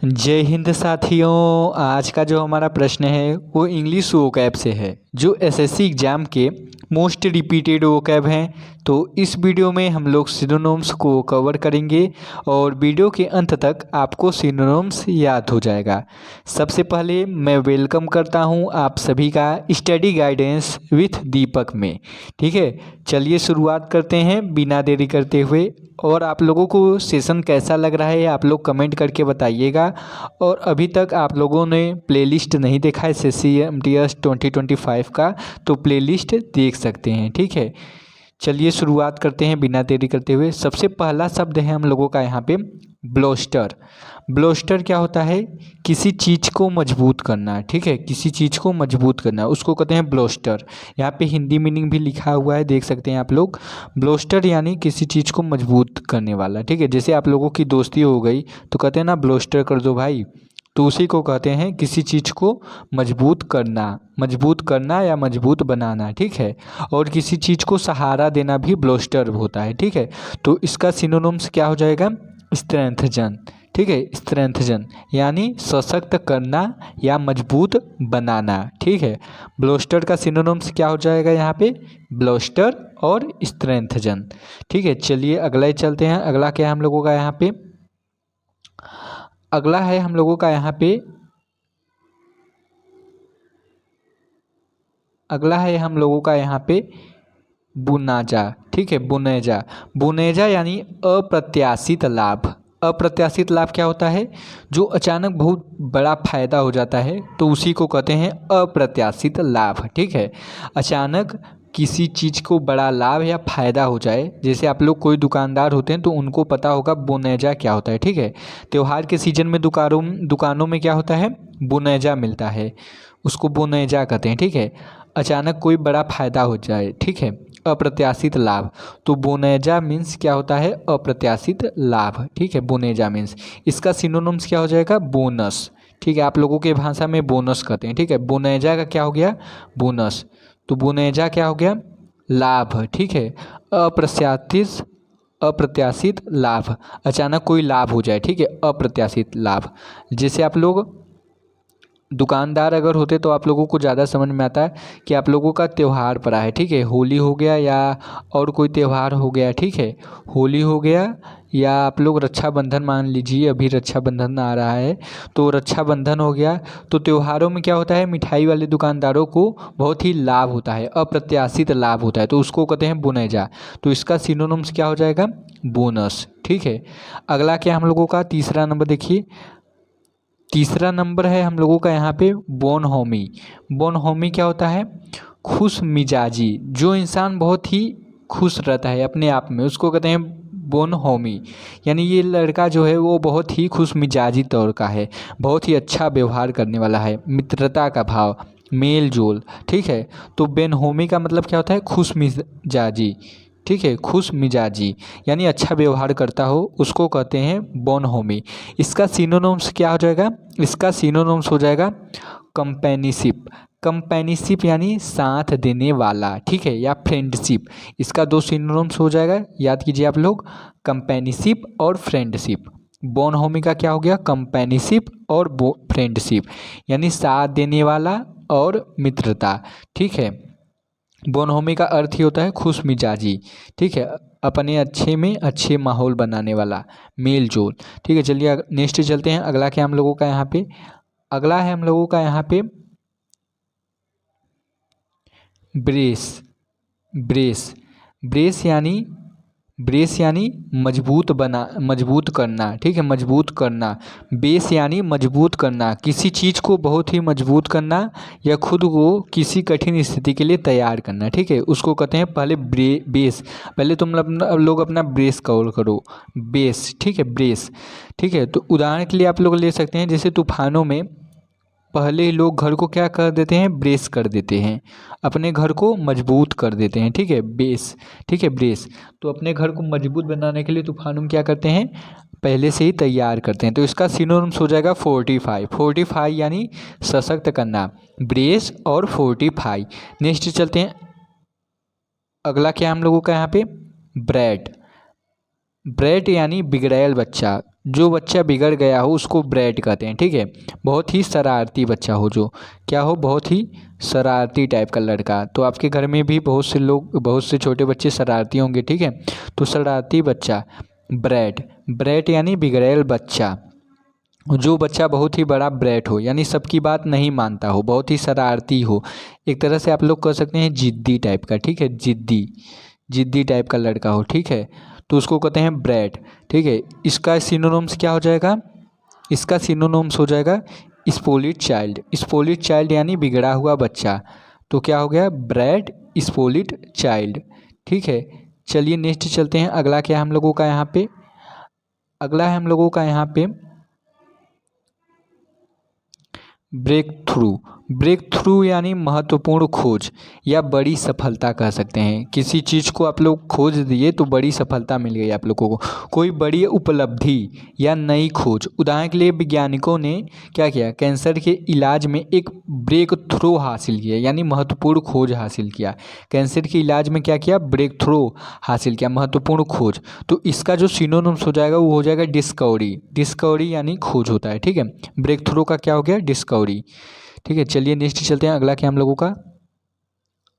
जय हिंद साथियों। आज का जो हमारा प्रश्न है वो इंग्लिश वोकैब से है जो एसएससी एग्ज़ाम के मोस्ट रिपीटेड वोकैब हैं। तो इस वीडियो में हम लोग सिनोनिम्स को कवर करेंगे और वीडियो के अंत तक आपको सिनोनिम्स याद हो जाएगा। सबसे पहले मैं वेलकम करता हूं आप सभी का स्टडी गाइडेंस विथ दीपक में। ठीक है, चलिए शुरुआत करते हैं बिना देरी करते हुए। और आप लोगों को सेशन कैसा लग रहा है आप लोग कमेंट करके बताइएगा। और अभी तक आप लोगों ने प्लेलिस्ट नहीं देखा है SSC MTS 2025 का, तो प्लेलिस्ट देख सकते हैं। ठीक है, चलिए शुरुआत करते हैं बिना देरी करते हुए। सबसे पहला शब्द है हम लोगों का यहाँ पे ब्लोस्टर। ब्लोस्टर क्या होता है? किसी चीज़ को मजबूत करना। ठीक है, किसी चीज़ को मजबूत करना उसको कहते हैं ब्लोस्टर। यहाँ पे हिंदी मीनिंग भी लिखा हुआ है, देख सकते हैं आप लोग। ब्लोस्टर यानी किसी चीज़ को मजबूत करने वाला। ठीक है, जैसे आप लोगों की दोस्ती हो गई तो कहते हैं ना ब्लोस्टर कर दो भाई, तो उसी को कहते हैं किसी चीज़ को मजबूत करना या मजबूत बनाना। ठीक है, और किसी चीज़ को सहारा देना भी ब्लोस्टर होता है। ठीक है, तो इसका सिनोनिम्स क्या हो जाएगा? स्ट्रेंथजन। ठीक है, स्ट्रेंथजन यानी सशक्त करना या मजबूत बनाना। ठीक है, ब्लोस्टर का सिनोनिम्स क्या हो जाएगा यहाँ पे? ब्लोस्टर और स्ट्रेंथजन। ठीक है, चलिए अगला ही चलते हैं। अगला क्या है हम लोगों का यहाँ पे? अगला है हम लोगों का यहाँ पे बुनाजा। ठीक है, बुनेजा। बुनेजा यानी अप्रत्याशित लाभ। अप्रत्याशित लाभ क्या होता है? जो अचानक बहुत बड़ा फायदा हो जाता है तो उसी को कहते हैं अप्रत्याशित लाभ। ठीक है, अचानक किसी चीज़ को बड़ा लाभ या फ़ायदा हो जाए, जैसे आप लोग दुकानदार होते हैं तो उनको पता होगा बुनेजा क्या होता है। ठीक है, त्यौहार के सीजन में दुकानों में क्या होता है? बुनेजा मिलता है, उसको बुनेजा कहते हैं। ठीक है, अचानक कोई बड़ा फ़ायदा हो जाए। ठीक है, अप्रत्याशित लाभ, तो बुनेजा मीन्स क्या होता है? अप्रत्याशित लाभ। ठीक है, बुनेजा मीन्स, इसका सिनोनिम्स क्या हो जाएगा? बोनस। ठीक है, आप लोगों के भाषा में बोनस कहते हैं। ठीक है, बुनेजा का क्या हो गया? बोनस। तो बुनेजा क्या हो गया? लाभ। ठीक है, अप्रत्याशित लाभ, अचानक कोई लाभ हो जाए। ठीक है, अप्रत्याशित लाभ। जैसे आप लोग दुकानदार अगर होते तो आप लोगों को ज़्यादा समझ में आता है कि आप लोगों का त्यौहार पड़ा है। ठीक है, होली हो गया या और कोई त्यौहार हो गया। ठीक है, होली हो गया या आप लोग रक्षाबंधन मान लीजिए, अभी रक्षाबंधन आ रहा है तो रक्षाबंधन हो गया। तो त्योहारों में क्या होता है? मिठाई वाले दुकानदारों को बहुत ही लाभ होता है, अप्रत्याशित लाभ होता है, तो उसको कहते हैं बुनेजा। तो इसका सिनोनिम्स क्या हो जाएगा? बोनस। ठीक है, अगला क्या हम लोगों का? तीसरा नंबर देखिए, तीसरा नंबर है हम लोगों का यहाँ पे बोनहोमी। बोनहोमी क्या होता है? खुश मिजाजी। जो इंसान बहुत ही खुश रहता है अपने आप में उसको कहते हैं बोनहोमी। यानी ये लड़का जो है वो बहुत ही खुश मिजाजी तौर का है, बहुत ही अच्छा व्यवहार करने वाला है, मित्रता का भाव, मेल जोल। ठीक है, तो बेनहोमी का मतलब क्या होता है? खुश मिजाजी। ठीक है, खुश मिजाजी यानी अच्छा व्यवहार करता हो उसको कहते हैं बोनहोमी। इसका सिनोनिम्स क्या हो जाएगा? इसका सिनोनिम्स हो जाएगा कंपेनीशिप। कंपेनीशिप यानी साथ देने वाला। ठीक है, या फ्रेंडशिप। इसका दो सिनोनिम्स हो जाएगा, याद कीजिए आप लोग, कंपेनीशिप और फ्रेंडशिप। बोनहोमी का क्या हो गया? कंपेनीशिप और फ्रेंडशिप यानी साथ देने वाला और मित्रता। ठीक है, बोनहोमी का अर्थ ही होता है खुश मिजाजी। ठीक है, अपने अच्छे में अच्छे माहौल बनाने वाला, मेल जोल। ठीक है, चलिए नेक्स्ट चलते हैं। अगला क्या हम लोगों का यहाँ पे? अगला है हम लोगों का यहाँ पे ब्रेस। ब्रेस। ब्रेस यानी मजबूत करना। ठीक है, मजबूत करना। बेस यानी मजबूत करना, किसी चीज़ को बहुत ही मजबूत करना या खुद को किसी कठिन स्थिति के लिए तैयार करना। ठीक है, उसको कहते हैं पहले बेस। पहले तुम लोग अपना ब्रेस कवर करो, बेस। ठीक है, ब्रेस। ठीक है, तो उदाहरण के लिए आप लोग ले सकते हैं, जैसे तूफानों में पहले ही लोग घर को क्या कर देते हैं? ब्रेस कर देते हैं, अपने घर को मजबूत कर देते हैं। ठीक है, बेस। ठीक है, ब्रेस। तो अपने घर को मजबूत बनाने के लिए तूफानों में क्या करते हैं? पहले से ही तैयार करते हैं। तो इसका सिनोनिम्स हो जाएगा फोर्टिफाई। फोर्टिफाई यानी सशक्त करना, ब्रेस और फोर्टिफाई। नेक्स्ट चलते हैं। अगला क्या हम लोगों का यहाँ पे? ब्रेड। ब्रेड यानी बिगड़ैल बच्चा, जो बच्चा बिगड़ गया हो उसको ब्रैट कहते हैं, ठीक है। बहुत ही शरारती बच्चा हो, जो क्या हो, बहुत ही शरारती टाइप का लड़का। तो आपके घर में भी बहुत से लोग, बहुत से छोटे बच्चे शरारती होंगे, ठीक है। तो शरारती बच्चा ब्रैट, ब्रैट यानी बिगड़ैल बच्चा। जो बच्चा बहुत ही बड़ा ब्रैट हो यानी सबकी बात नहीं मानता हो, बहुत ही शरारती हो, एक तरह से आप लोग कह सकते हैं जिद्दी टाइप का, ठीक है, जिद्दी, जिद्दी टाइप का लड़का हो, ठीक है, तो उसको कहते हैं ब्रैट, ठीक है। इसका सिनोनिम्स क्या हो जाएगा, इसका सिनोनिम्स हो जाएगा स्पोलिट चाइल्ड, स्पोलिट चाइल्ड यानी बिगड़ा हुआ बच्चा। तो क्या हो गया, ब्रैट स्पोलिट चाइल्ड, ठीक है। चलिए नेक्स्ट चलते हैं, अगला क्या है हम लोगों का यहाँ पे, अगला है हम लोगों का यहाँ पे ब्रेक थ्रू। ब्रेक थ्रू यानी महत्वपूर्ण खोज या बड़ी सफलता कह सकते हैं। किसी चीज़ को आप लोग खोज दिए तो बड़ी सफलता मिल गई आप लोगों को, कोई बड़ी उपलब्धि या नई खोज। उदाहरण के लिए वैज्ञानिकों ने क्या किया, कैंसर के इलाज में एक ब्रेक थ्रू हासिल किया यानी महत्वपूर्ण खोज हासिल किया। कैंसर के इलाज में क्या किया, ब्रेक थ्रू हासिल किया, महत्वपूर्ण खोज। तो इसका जो सिनोनिम्स हो जाएगा वो हो जाएगा डिस्कवरी, डिस्कवरी यानी खोज होता है, ठीक है। ब्रेक थ्रू का क्या हो गया, डिस्कवरी, ठीक है। चलिए नेक्स्ट चलते हैं, अगला क्या हम लोगों का,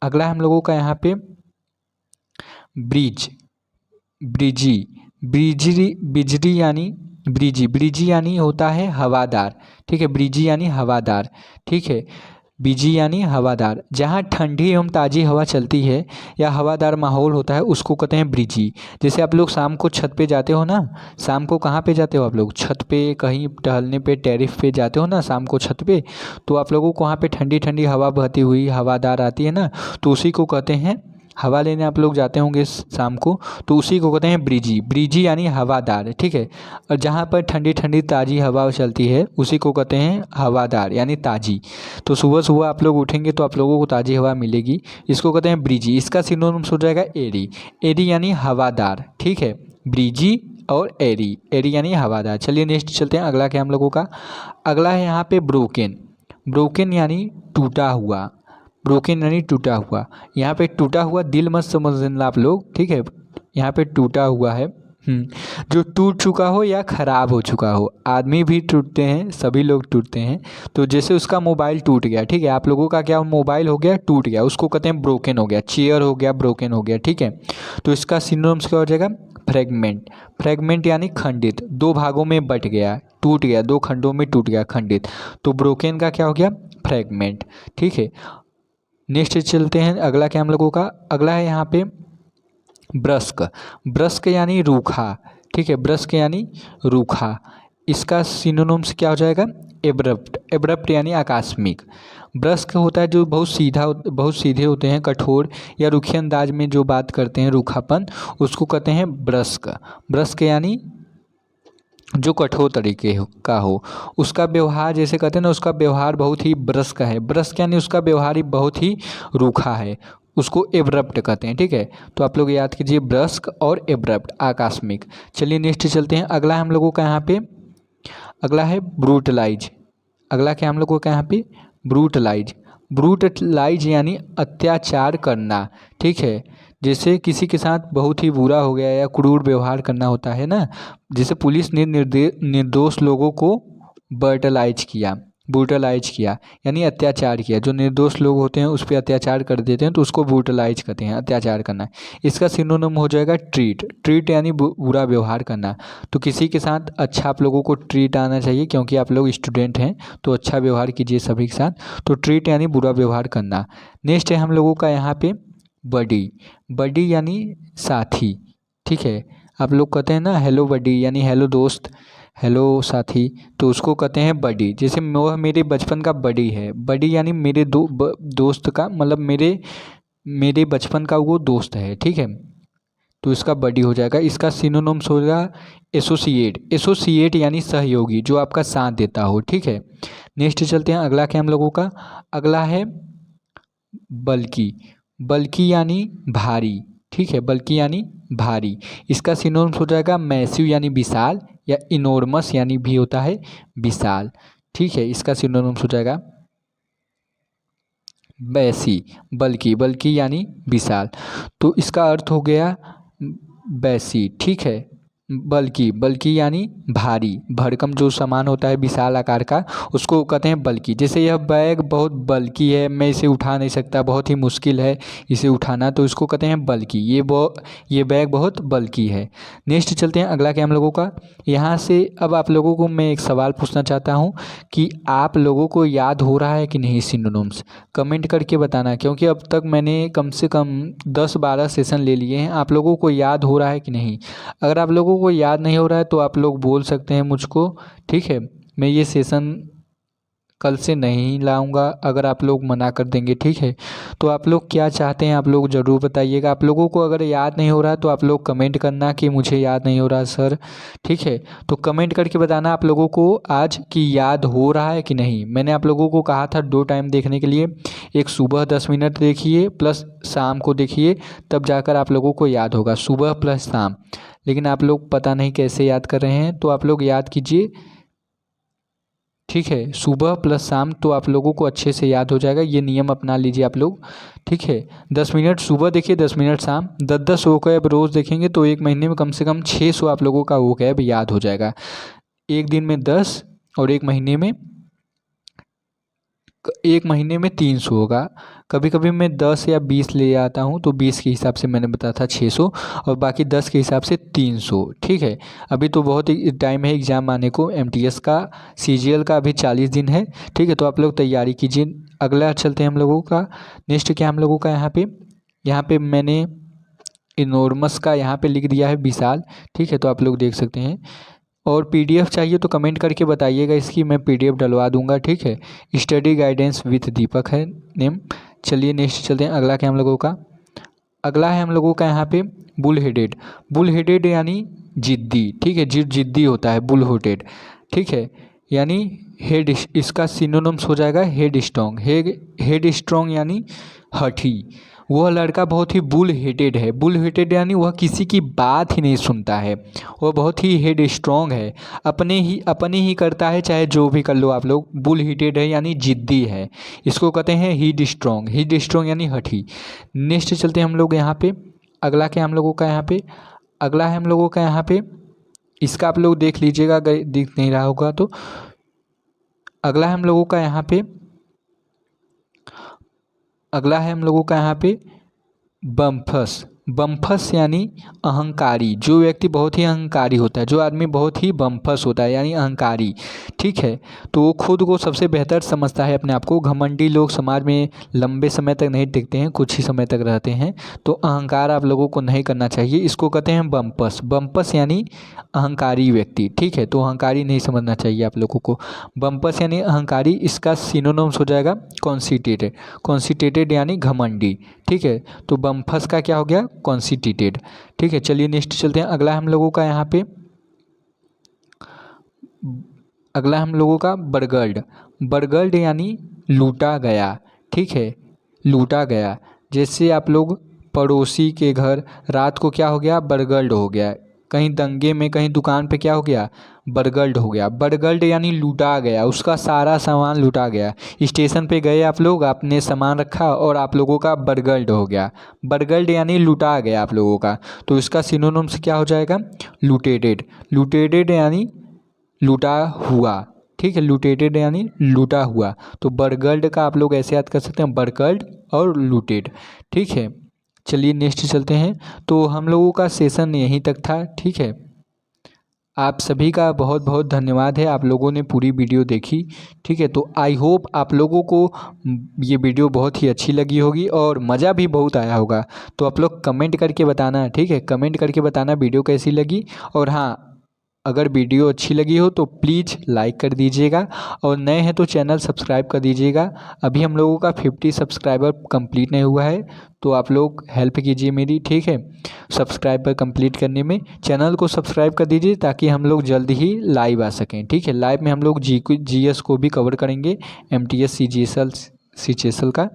अगला हम लोगों का यहाँ पे ब्रिज, ब्रिजी, ब्रिजरी, बिजरी यानी ब्रिजी, ब्रिजी यानी होता है हवादार, ठीक है, ब्रिजी यानी हवादार, ठीक है। बिजी यानी हवादार, जहाँ ठंडी एवं ताज़ी हवा चलती है या हवादार माहौल होता है उसको कहते हैं ब्रिजी। जैसे आप लोग शाम को छत पे जाते हो ना, शाम को कहाँ पे जाते हो आप लोग, छत पे, कहीं टहलने पे, टेरिस पे जाते हो ना शाम को छत पे, तो आप लोगों को वहाँ पे ठंडी ठंडी हवा बहती हुई हवादार आती है ना, तो उसी को कहते हैं, हवा लेने आप लोग जाते होंगे शाम को, तो उसी को कहते हैं ब्रिजी, ब्रिजी यानी हवादार, ठीक है। और जहाँ पर ठंडी ठंडी ताज़ी हवा चलती है उसी को कहते हैं हवादार यानी ताज़ी। तो सुबह सुबह आप लोग उठेंगे तो आप लोगों को ताज़ी हवा मिलेगी, इसको कहते हैं ब्रिजी। इसका सिनोनिम्स हो जाएगा एरी, एरी यानी हवादार, ठीक है, ब्रिजी और एरी, एरी यानी हवादार। चलिए नेक्स्ट चलते हैं, अगला क्या हम लोगों का, अगला है यहाँ पे ब्रोकन, ब्रोकन यानी टूटा हुआ, ब्रोकन यानी टूटा हुआ। यहाँ पे टूटा हुआ दिल मत समझना आप लोग, ठीक है, यहाँ पे टूटा हुआ है जो टूट चुका हो या ख़राब हो चुका हो। आदमी भी टूटते हैं, सभी लोग टूटते हैं। तो जैसे उसका मोबाइल टूट गया, ठीक है, आप लोगों का क्या मोबाइल हो गया, टूट गया, उसको कहते हैं ब्रोकन हो गया, चेयर हो गया ब्रोकन हो गया, ठीक है। तो इसका सिनोनिम्स क्या हो जाएगा, फ्रेगमेंट, फ्रेगमेंट यानी खंडित, दो भागों में बट गया, टूट गया, दो खंडों में टूट गया, खंडित। तो ब्रोकन का क्या हो गया, फ्रेगमेंट, ठीक है। नेक्स्ट चलते हैं, अगला क्या हम लोगों का, अगला है यहाँ पे ब्रस्क, ब्रस्क यानी रूखा, ठीक है, ब्रस्क यानी रूखा। इसका सिनोनिम्स क्या हो जाएगा, एब्रप्ट, एब्रप्ट यानी आकस्मिक। ब्रस्क होता है जो बहुत सीधा, बहुत सीधे होते हैं, कठोर या रूखे अंदाज में जो बात करते हैं, रूखापन, उसको कहते हैं ब्रस्क। ब्रस्क यानी जो कठोर तरीके का हो, उसका व्यवहार जैसे कहते हैं ना, उसका व्यवहार बहुत ही ब्रस्क है, ब्रस्क यानी उसका व्यवहार ही बहुत ही रूखा है, उसको एब्रप्ट कहते हैं, ठीक है। तो आप लोग याद कीजिए ब्रस्क और एब्रप्ट, आकस्मिक। चलिए नेक्स्ट चलते हैं, अगला हम लोगों का यहाँ पे, अगला है ब्रूटलाइज, अगला क्या हम लोगों का यहाँ पे, ब्रूटलाइज, ब्रूटलाइज यानी अत्याचार करना, ठीक है। जैसे किसी के साथ बहुत ही बुरा हो गया या क्रूर व्यवहार करना होता है ना, जैसे पुलिस ने निर्दोष लोगों को ब्रूटलाइज किया, ब्रूटलाइज किया यानी अत्याचार किया, जो निर्दोष लोग होते हैं उस पर अत्याचार कर देते हैं तो उसको ब्रूटलाइज कहते हैं, अत्याचार करना। इसका सिनोनिम हो जाएगा ट्रीट, ट्रीट यानी बुरा व्यवहार करना। तो किसी के साथ अच्छा आप लोगों को ट्रीट आना चाहिए, क्योंकि आप लोग स्टूडेंट हैं तो अच्छा व्यवहार कीजिए सभी के साथ। तो ट्रीट यानी बुरा व्यवहार करना। नेक्स्ट है हम लोगों का यहाँ पे बडी, बडी यानी साथी, ठीक है। आप लोग कहते हैं ना हेलो बडी यानी हेलो दोस्त, हेलो साथी, तो उसको कहते हैं बडी। जैसे वह मेरे बचपन का बडी है, बडी यानी मेरे दोस्त का मतलब मेरे बचपन का वो दोस्त है, ठीक है, तो इसका बडी हो जाएगा। इसका सिनोनिम्स होगा एसोसिएट, एसोसिएट यानी सहयोगी, जो आपका साथ देता हो, ठीक है। नेक्स्ट चलते हैं, अगला क्या हम लोगों का, अगला है बल्कि, बल्कि यानी भारी, ठीक है, बल्कि यानी भारी। इसका सिनोनिम्स हो जाएगा मैसिव यानी विशाल, या इनोर्मस यानी भी होता है विशाल, ठीक है। इसका सिनोनिम्स हो जाएगा बैसी, बल्कि, बल्कि यानी विशाल, तो इसका अर्थ हो गया बैसी, ठीक है। बल्कि, बल्कि यानी भारी, भरकम जो सामान होता है विशाल आकार का, उसको कहते हैं बल्कि। जैसे यह बैग बहुत बल्कि है, मैं इसे उठा नहीं सकता, बहुत ही मुश्किल है इसे उठाना, तो इसको कहते हैं बल्कि। ये बैग बहुत बल्कि है। नेक्स्ट चलते हैं, अगला क्या हम लोगों का, यहाँ से अब आप लोगों को मैं एक सवाल पूछना चाहता हूँ कि आप लोगों को याद हो रहा है कि नहीं सिनोनिम्स, कमेंट करके बताना, क्योंकि अब तक मैंने कम से कम 10-12 सेशन ले लिए हैं। आप लोगों को याद हो रहा है कि नहीं? अगर आप लोगों को याद नहीं हो रहा है तो आप लोग बोल सकते हैं मुझको, ठीक है। मैं ये सेशन कल से नहीं लाऊंगा अगर आप लोग मना कर देंगे, ठीक है। तो आप लोग क्या चाहते हैं आप लोग ज़रूर बताइएगा। आप लोगों को अगर याद नहीं हो रहा तो आप लोग कमेंट करना कि मुझे याद नहीं हो रहा सर, ठीक है। तो कमेंट करके बताना आप लोगों को आज कि याद हो रहा है कि नहीं। मैंने आप लोगों को कहा था 2 टाइम देखने के लिए, एक सुबह 10 मिनट देखिए प्लस शाम को देखिए, तब जाकर आप लोगों को याद होगा, सुबह प्लस शाम। लेकिन आप लोग पता नहीं कैसे याद कर रहे हैं, तो आप लोग याद कीजिए, ठीक है। सुबह प्लस शाम तो आप लोगों को अच्छे से याद हो जाएगा, ये नियम अपना लीजिए आप लोग, ठीक है। 10 मिनट सुबह देखिए, 10 मिनट शाम, 10-10 वोकैब रोज़ देखेंगे तो एक महीने में कम से कम 600 आप लोगों का वोकैब याद हो जाएगा। एक दिन में 10 और एक महीने में 300 होगा। कभी कभी मैं 10 या 20 ले आता हूँ, तो 20 के हिसाब से मैंने बताया था 600, और बाकी 10 के हिसाब से 300, ठीक है। अभी तो बहुत ही टाइम है एग्ज़ाम आने को, एमटीएस का, सीजीएल का अभी 40 दिन है, ठीक है। तो आप लोग तैयारी कीजिए। अगला चलते हैं हम लोगों का, नेक्स्ट क्या हम लोगों का, यहाँ पे मैंने इनोर्मस का यहाँ पे लिख दिया है विशाल, ठीक है। तो आप लोग देख सकते हैं। और पीडीएफ चाहिए तो कमेंट करके बताइएगा, इसकी मैं पीडीएफ डलवा दूंगा, ठीक है। स्टडी गाइडेंस विथ दीपक है नेम। चलिए नेक्स्ट चलते हैं, अगला क्या हम लोगों का, अगला है हम लोगों का यहाँ पे बुल हेडेड। बुल हेडेड यानी जिद्दी, ठीक है। जिद्दी होता है बुल हेडेड, ठीक है। यानी हेड, इसका सिनोनिम्स हो जाएगा हेड स्ट्रॉन्ग। हेड स्ट्रॉन्ग यानी हठी। वह लड़का बहुत ही बुल हेडेड है। बुल हेडेड यानी वह किसी की बात ही नहीं सुनता है, वह बहुत ही हेड स्ट्रॉन्ग है, अपने ही करता है, चाहे जो भी कर लो आप लोग। बुल हेडेड है यानी जिद्दी है, इसको कहते हैं हीड स्ट्रॉन्ग। हीड स्ट्रॉन्ग यानी हठी। नेक्स्ट चलते हैं हम लोग यहाँ पे, अगला क्या हम लोगों का यहाँ पे, अगला है हम लोगों का यहाँ पे, इसका आप लोग देख लीजिएगा अगर दिख नहीं रहा होगा तो। अगला है हम लोगों का यहाँ पे, अगला है हम लोगों का यहाँ पे बम्फस। बम्फस यानी अहंकारी, जो व्यक्ति बहुत ही अहंकारी होता है, जो आदमी बहुत ही बम्फस होता है यानी अहंकारी, ठीक है। तो वो खुद को सबसे बेहतर समझता है अपने आप को। घमंडी लोग समाज में लंबे समय तक नहीं टिकते हैं, कुछ ही समय तक रहते हैं। तो अहंकार आप लोगों को नहीं करना चाहिए, इसको कहते हैं बम्पस। बम्पस यानी अहंकारी व्यक्ति, ठीक है। तो अहंकारी नहीं समझना चाहिए आप लोगों को। बम्पस यानी अहंकारी, इसका सिनोनिम्स हो जाएगा कॉन्सिटेटेड। कॉन्सिटेटेड यानी घमंडी, ठीक है। तो बम्फस का क्या हो गया, कॉन्सिटेटेड, ठीक है। चलिए नेक्स्ट चलते हैं, अगला हम लोगों का यहाँ पे, अगला हम लोगों का बरगल्ड। बरगल्ड यानी लूटा गया, ठीक है, लूटा गया। जैसे आप लोग पड़ोसी के घर रात को क्या हो गया, बरगल्ड हो गया। कहीं दंगे में, कहीं दुकान पे क्या हो गया, बरगल्ड हो गया। बरगल्ड यानी लूटा गया, उसका सारा सामान लूटा गया। स्टेशन पे गए आप लोग, आपने सामान रखा और आप लोगों का बरगल्ड हो गया। बरगल्ड यानी लूटा गया आप लोगों का, तो इसका सिनोनिम्स क्या हो जाएगा, लूटेटेड। लूटेटेड यानी लूटा हुआ, ठीक है। लूटेटेड यानी लूटा हुआ। तो बरगल्ड का आप लोग ऐसे याद कर सकते हैं, बरगल्ड और लूटेड, ठीक है। चलिए नेक्स्ट चलते हैं। तो हम लोगों का सेशन यहीं तक था, ठीक है। आप सभी का बहुत बहुत धन्यवाद है, आप लोगों ने पूरी वीडियो देखी, ठीक है। तो आई होप आप लोगों को ये वीडियो बहुत ही अच्छी लगी होगी और मज़ा भी बहुत आया होगा। तो आप लोग कमेंट करके बताना, ठीक है। कमेंट करके बताना वीडियो कैसी लगी। और हाँ, अगर वीडियो अच्छी लगी हो तो प्लीज़ लाइक कर दीजिएगा, और नए हैं तो चैनल सब्सक्राइब कर दीजिएगा। अभी हम लोगों का 50 सब्सक्राइबर कंप्लीट नहीं हुआ है, तो आप लोग हेल्प कीजिए मेरी, ठीक है। सब्सक्राइबर कंप्लीट करने में चैनल को सब्सक्राइब कर दीजिए, ताकि हम लोग जल्द ही लाइव आ सकें, ठीक है। लाइव में हम लोग जीएस को भी कवर करेंगे, एमटीएस सीजीएल का।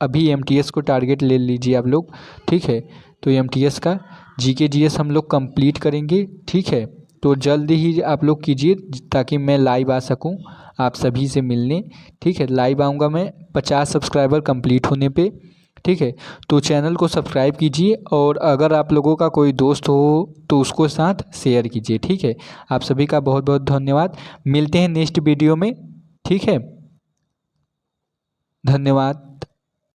अभी एमटीएस को टारगेट ले लीजिए आप लोग, ठीक है। तो एमटीएस का जीके जीएस हम लोग कंप्लीट करेंगे, ठीक है। तो जल्दी ही आप लोग कीजिए, ताकि मैं लाइव आ सकूं आप सभी से मिलने, ठीक है। लाइव आऊँगा मैं 50 सब्सक्राइबर कंप्लीट होने पे, ठीक है। तो चैनल को सब्सक्राइब कीजिए और अगर आप लोगों का कोई दोस्त हो तो उसको साथ शेयर कीजिए। ठीक है। आप सभी का बहुत बहुत धन्यवाद। मिलते हैं नेक्स्ट वीडियो में। ठीक है। धन्यवाद।